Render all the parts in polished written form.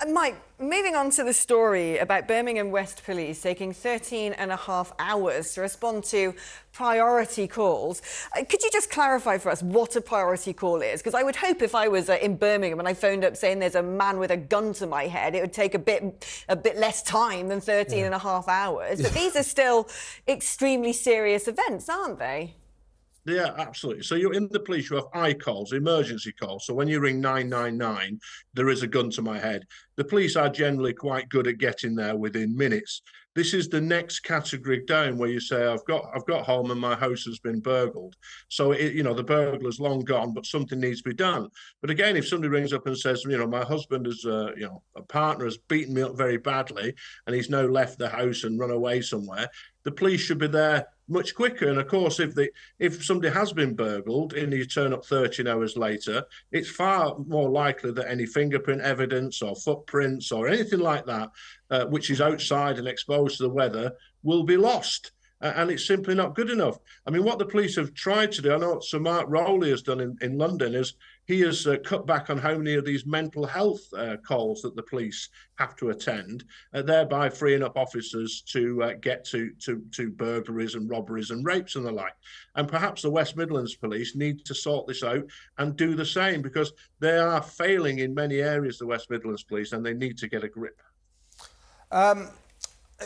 Mike, moving on to the story about Birmingham West Police taking 13.5 hours to respond to priority calls. Could you just clarify for us what a priority call is? Because I would hope if I was in Birmingham and I phoned up saying there's a man with a gun to my head, it would take a bit less time than 13.5 hours. But these are still extremely serious events, aren't they? Yeah, absolutely. So you're in the police, you have I calls, emergency calls. So when you ring 999, there is a gun to my head. The police are generally quite good at getting there within minutes. This is the next category down where you say, I've got home and my house has been burgled. So the burglar's long gone, but something needs to be done. But again, if somebody rings up and says, my husband is, a partner has beaten me up very badly and he's now left the house and run away somewhere, the police should be there much quicker. And of course, if somebody has been burgled and you turn up 13 hours later, it's far more likely that any fingerprint evidence or footprints or anything like that, which is outside and exposed to the weather, will be lost. And it's simply not good enough. I mean, what the police have tried to do, I know what Sir Mark Rowley has done in London, is he has cut back on how many of these mental health calls that the police have to attend, thereby freeing up officers to get to burglaries and robberies and rapes and the like. And perhaps the West Midlands Police need to sort this out and do the same, because they are failing in many areas, the West Midlands Police, and they need to get a grip.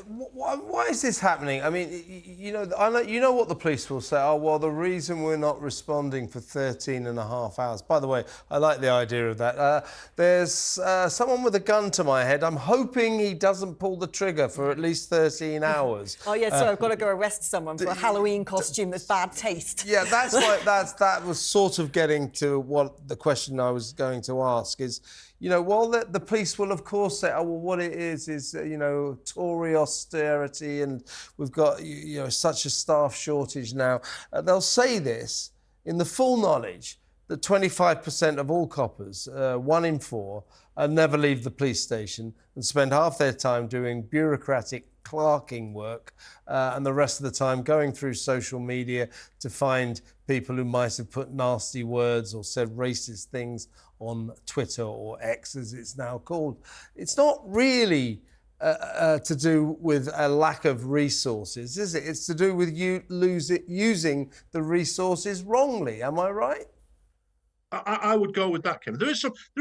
Why is this happening? I mean, you know what the police will say. Oh, well, the reason we're not responding for 13.5 hours. By the way, I like the idea of that. There's someone with a gun to my head. I'm hoping he doesn't pull the trigger for at least 13 hours. Oh, yeah, so I've got to go arrest someone for a Halloween costume that's bad taste. Yeah, that's why that was sort of getting to what the question I was going to ask is, while the police will, of course, say, oh, well, what it is, Tory austerity and we've got, such a staff shortage now. They'll say this in the full knowledge that 25% of all coppers, 1 in 4, never leave the police station and spend half their time doing bureaucratic clerking work and the rest of the time going through social media to find people who might have put nasty words or said racist things on Twitter or X, as it's now called. It's not really to do with a lack of resources, is it? It's to do with using the resources wrongly. Am I right? I would go with that, Kevin. There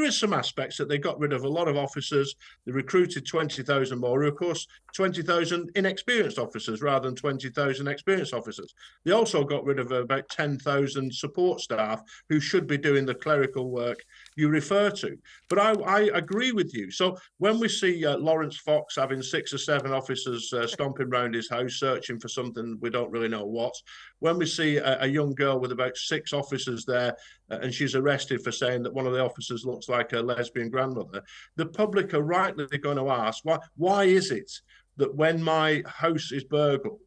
is some aspects that they got rid of a lot of officers. They recruited 20,000 more, of course, 20,000 inexperienced officers rather than 20,000 experienced officers. They also got rid of about 10,000 support staff who should be doing the clerical work you refer to. But I agree with you. So when we see Lawrence Fox having 6 or 7 officers stomping around his house searching for something we don't really know what, when we see a young girl with about 6 officers there and she's arrested for saying that one of the officers looks like a lesbian grandmother, the public are rightly going to ask, why is it that when my house is burgled,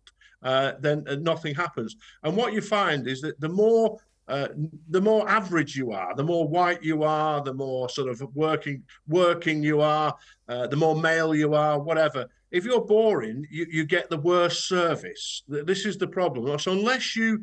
then nothing happens? And what you find is that the more average you are, the more white you are, the more sort of working you are, the more male you are, whatever. If you're boring, you get the worst service. This is the problem. So unless you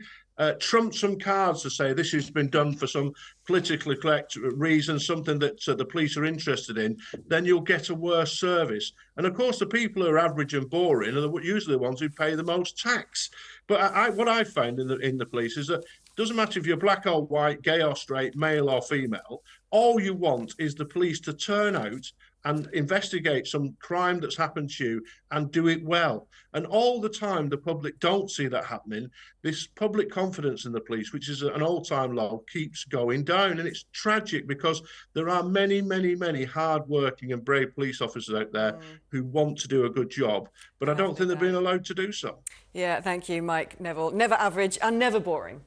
trump some cards to say this has been done for some politically correct reason, something that the police are interested in, then you'll get a worse service. And of course, the people who are average and boring are usually the ones who pay the most tax. But what I found in the police is that it doesn't matter if you're black or white, gay or straight, male or female, all you want is the police to turn out and investigate some crime that's happened to you and do it well. And all the time, the public don't see that happening. This public confidence in the police, which is an all-time low, keeps going down. And it's tragic because there are many, many, many hard-working and brave police officers out there who want to do a good job, but I don't think they're being allowed to do so. Yeah, thank you, Mike, Neville. Never average and never boring.